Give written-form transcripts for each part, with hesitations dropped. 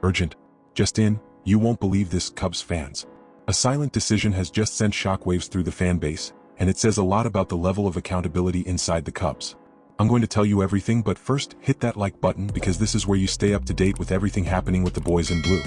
Urgent. Just in, you won't believe this, Cubs fans. A silent decision has just sent shockwaves through the fan base, and it says a lot about the level of accountability inside the Cubs. I'm going to tell you everything, but first, hit that like button because this is where you stay up to date with everything happening with the boys in blue.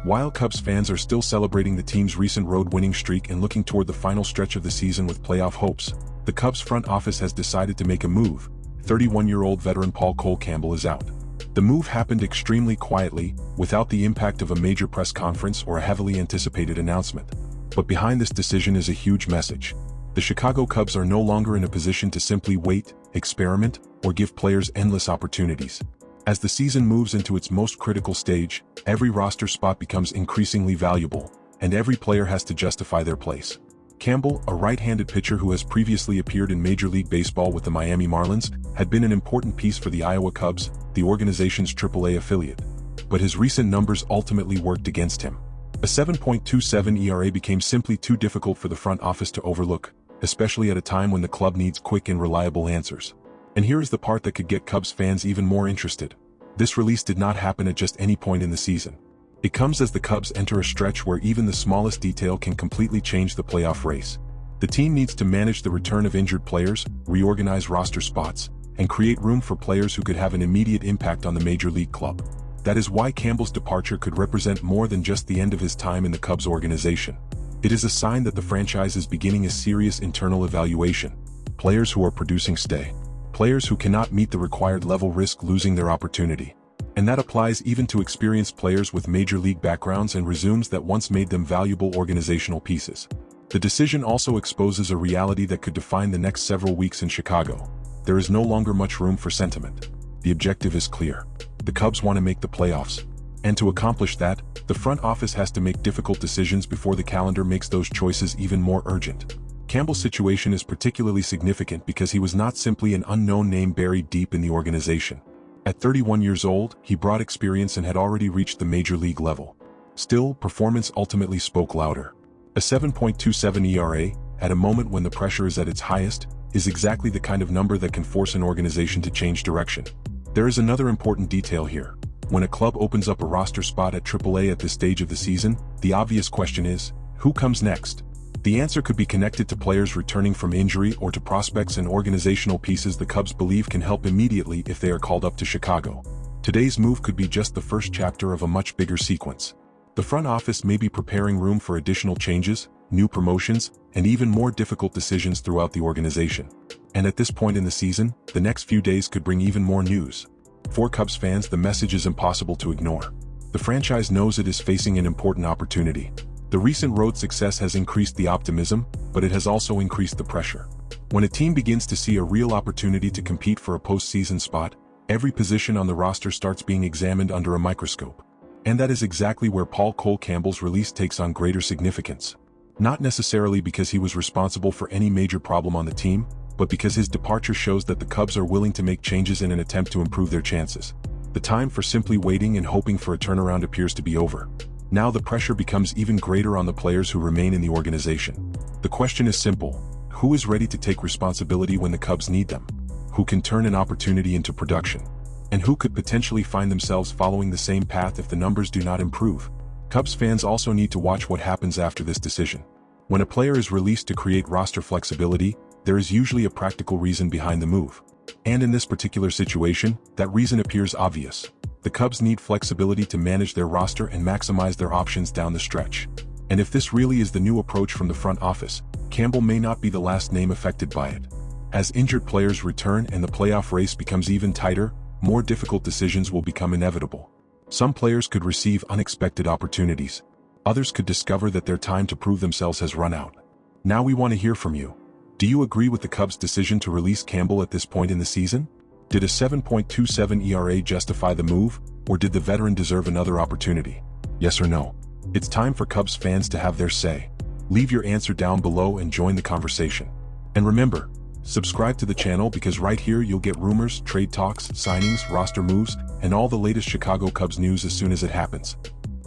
While Cubs fans are still celebrating the team's recent road winning streak and looking toward the final stretch of the season with playoff hopes, the Cubs front office has decided to make a move. 31-year-old veteran Paul Campbell is out. The move happened extremely quietly, without the impact of a major press conference or a heavily anticipated announcement. But behind this decision is a huge message. The Chicago Cubs are no longer in a position to simply wait, experiment, or give players endless opportunities. As the season moves into its most critical stage, every roster spot becomes increasingly valuable, and every player has to justify their place. Campbell, a right-handed pitcher who has previously appeared in Major League Baseball with the Miami Marlins, had been an important piece for the Iowa Cubs, the organization's AAA affiliate. But his recent numbers ultimately worked against him. A 7.27 ERA became simply too difficult for the front office to overlook, especially at a time when the club needs quick and reliable answers. And here is the part that could get Cubs fans even more interested. This release did not happen at just any point in the season. It comes as the Cubs enter a stretch where even the smallest detail can completely change the playoff race. The team needs to manage the return of injured players, reorganize roster spots, and create room for players who could have an immediate impact on the major league club. That is why Campbell's departure could represent more than just the end of his time in the Cubs organization. It is a sign that the franchise is beginning a serious internal evaluation. Players who are producing stay. Players who cannot meet the required level risk losing their opportunity. And that applies even to experienced players with major league backgrounds and resumes that once made them valuable organizational pieces. The decision also exposes a reality that could define the next several weeks in Chicago. There is no longer much room for sentiment. The objective is clear. The Cubs want to make the playoffs. And to accomplish that, the front office has to make difficult decisions before the calendar makes those choices even more urgent. Campbell's situation is particularly significant because he was not simply an unknown name buried deep in the organization. At 31 years old, he brought experience and had already reached the major league level. Still, performance ultimately spoke louder. A 7.27 ERA, at a moment when the pressure is at its highest, is exactly the kind of number that can force an organization to change direction. There is another important detail here. When a club opens up a roster spot at AAA at this stage of the season, the obvious question is, who comes next? The answer could be connected to players returning from injury or to prospects and organizational pieces the Cubs believe can help immediately if they are called up to Chicago. Today's move could be just the first chapter of a much bigger sequence. The front office may be preparing room for additional changes, new promotions, and even more difficult decisions throughout the organization. And at this point in the season, the next few days could bring even more news. For Cubs fans, the message is impossible to ignore. The franchise knows it is facing an important opportunity. The recent road success has increased the optimism, but it has also increased the pressure. When a team begins to see a real opportunity to compete for a postseason spot, every position on the roster starts being examined under a microscope. And that is exactly where Paul Campbell's release takes on greater significance. Not necessarily because he was responsible for any major problem on the team, but because his departure shows that the Cubs are willing to make changes in an attempt to improve their chances. The time for simply waiting and hoping for a turnaround appears to be over. Now the pressure becomes even greater on the players who remain in the organization. The question is simple: who is ready to take responsibility when the Cubs need them? Who can turn an opportunity into production? And who could potentially find themselves following the same path if the numbers do not improve? Cubs fans also need to watch what happens after this decision. When a player is released to create roster flexibility, there is usually a practical reason behind the move. And in this particular situation, that reason appears obvious. The Cubs need flexibility to manage their roster and maximize their options down the stretch. And if this really is the new approach from the front office, Campbell may not be the last name affected by it. As injured players return and the playoff race becomes even tighter, more difficult decisions will become inevitable. Some players could receive unexpected opportunities. Others could discover that their time to prove themselves has run out. Now we want to hear from you. Do you agree with the Cubs' decision to release Campbell at this point in the season? Did a 7.27 ERA justify the move, or did the veteran deserve another opportunity? Yes or no? It's time for Cubs fans to have their say. Leave your answer down below and join the conversation. And remember, subscribe to the channel because right here you'll get rumors, trade talks, signings, roster moves, and all the latest Chicago Cubs news as soon as it happens.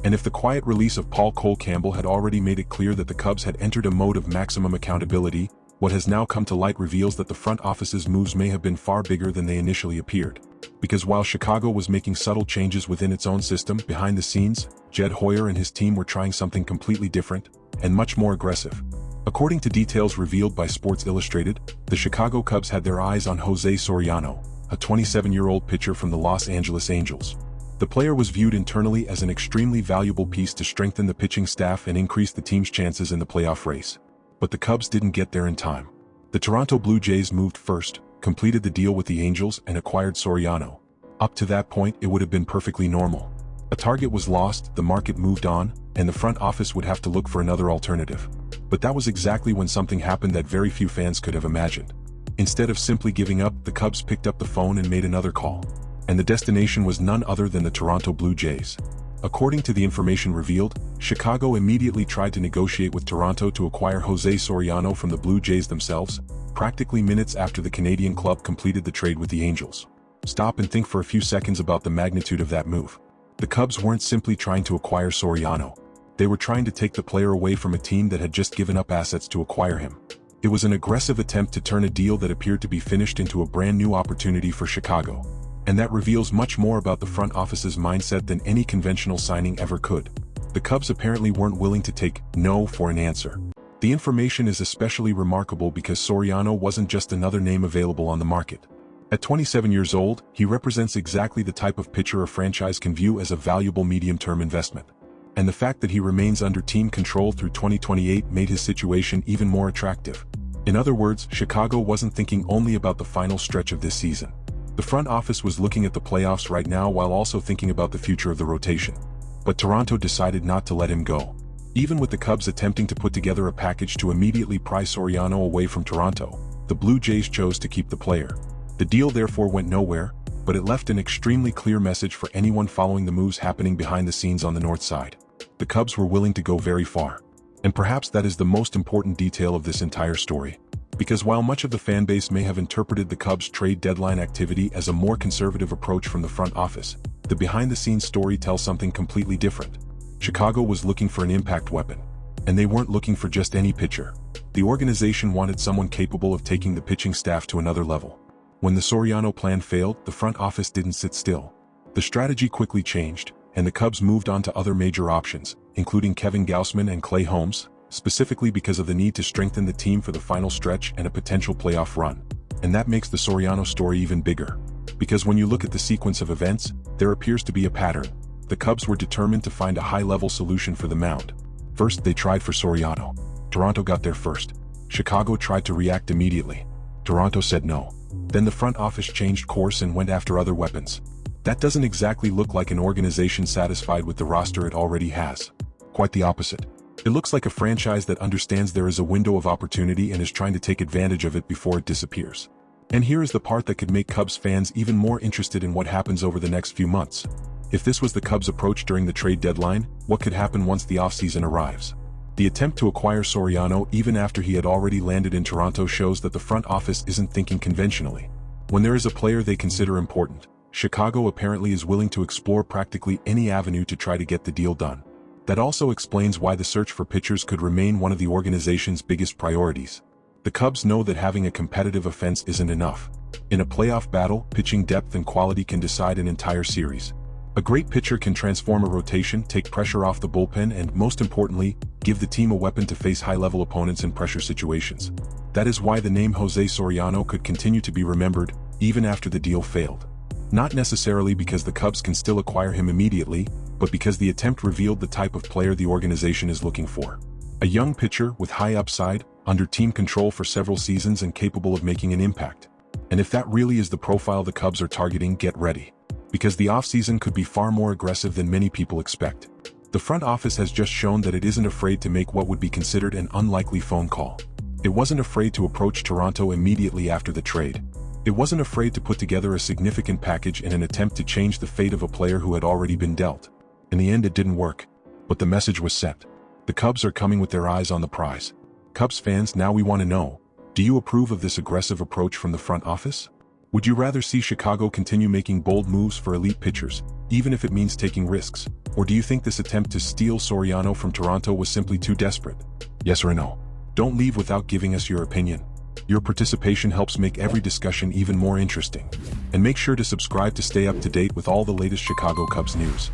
And if the quiet release of Paul Campbell had already made it clear that the Cubs had entered a mode of maximum accountability, what has now come to light reveals that the front office's moves may have been far bigger than they initially appeared. Because while Chicago was making subtle changes within its own system, behind the scenes, Jed Hoyer and his team were trying something completely different and much more aggressive. According to details revealed by Sports Illustrated, the Chicago Cubs had their eyes on Jose Soriano, a 27-year-old pitcher from the Los Angeles Angels. The player was viewed internally as an extremely valuable piece to strengthen the pitching staff and increase the team's chances in the playoff race. But the Cubs didn't get there in time. The Toronto Blue Jays moved first, completed the deal with the Angels, and acquired Soriano. Up to that point, it would have been perfectly normal. A target was lost, the market moved on, and the front office would have to look for another alternative. But that was exactly when something happened that very few fans could have imagined. Instead of simply giving up, the Cubs picked up the phone and made another call. And the destination was none other than the Toronto Blue Jays. According to the information revealed, Chicago immediately tried to negotiate with Toronto to acquire Jose Soriano from the Blue Jays themselves, practically minutes after the Canadian club completed the trade with the Angels. Stop and think for a few seconds about the magnitude of that move. The Cubs weren't simply trying to acquire Soriano. They were trying to take the player away from a team that had just given up assets to acquire him. It was an aggressive attempt to turn a deal that appeared to be finished into a brand new opportunity for Chicago. And that reveals much more about the front office's mindset than any conventional signing ever could. The Cubs apparently weren't willing to take no for an answer. The information is especially remarkable because Soriano wasn't just another name available on the market. At 27 years old, he represents exactly the type of pitcher a franchise can view as a valuable medium-term investment. And the fact that he remains under team control through 2028 made his situation even more attractive. In other words, Chicago wasn't thinking only about the final stretch of this season. The front office was looking at the playoffs right now while also thinking about the future of the rotation. But Toronto decided not to let him go. Even with the Cubs attempting to put together a package to immediately pry Soriano away from Toronto, the Blue Jays chose to keep the player. The deal therefore went nowhere, but it left an extremely clear message for anyone following the moves happening behind the scenes on the north side. The Cubs were willing to go very far. And perhaps that is the most important detail of this entire story. Because while much of the fan base may have interpreted the Cubs' trade deadline activity as a more conservative approach from the front office, the behind-the-scenes story tells something completely different. Chicago was looking for an impact weapon. And they weren't looking for just any pitcher. The organization wanted someone capable of taking the pitching staff to another level. When the Soriano plan failed, the front office didn't sit still. The strategy quickly changed, and the Cubs moved on to other major options, including Kevin Gausman and Clay Holmes, specifically because of the need to strengthen the team for the final stretch and a potential playoff run. And that makes the Soriano story even bigger. Because when you look at the sequence of events, there appears to be a pattern. The Cubs were determined to find a high-level solution for the mound. First, they tried for Soriano. Toronto got there first. Chicago tried to react immediately. Toronto said no. Then the front office changed course and went after other weapons. That doesn't exactly look like an organization satisfied with the roster it already has. Quite the opposite. It looks like a franchise that understands there is a window of opportunity and is trying to take advantage of it before it disappears. And here is the part that could make Cubs fans even more interested in what happens over the next few months. If this was the Cubs' approach during the trade deadline, what could happen once the offseason arrives? The attempt to acquire Soriano even after he had already landed in Toronto shows that the front office isn't thinking conventionally. When there is a player they consider important, Chicago apparently is willing to explore practically any avenue to try to get the deal done. That also explains why the search for pitchers could remain one of the organization's biggest priorities. The Cubs know that having a competitive offense isn't enough. In a playoff battle, pitching depth and quality can decide an entire series. A great pitcher can transform a rotation, take pressure off the bullpen, and, most importantly, give the team a weapon to face high-level opponents in pressure situations. That is why the name Jose Soriano could continue to be remembered, even after the deal failed. Not necessarily because the Cubs can still acquire him immediately, but because the attempt revealed the type of player the organization is looking for. A young pitcher with high upside, under team control for several seasons and capable of making an impact. And if that really is the profile the Cubs are targeting, get ready. Because the offseason could be far more aggressive than many people expect. The front office has just shown that it isn't afraid to make what would be considered an unlikely phone call. It wasn't afraid to approach Toronto immediately after the trade. It wasn't afraid to put together a significant package in an attempt to change the fate of a player who had already been dealt. In the end, it didn't work. But the message was set. The Cubs are coming with their eyes on the prize. Cubs fans, now we want to know, do you approve of this aggressive approach from the front office? Would you rather see Chicago continue making bold moves for elite pitchers, even if it means taking risks? Or do you think this attempt to steal Soriano from Toronto was simply too desperate? Yes or no? Don't leave without giving us your opinion. Your participation helps make every discussion even more interesting. And make sure to subscribe to stay up to date with all the latest Chicago Cubs news.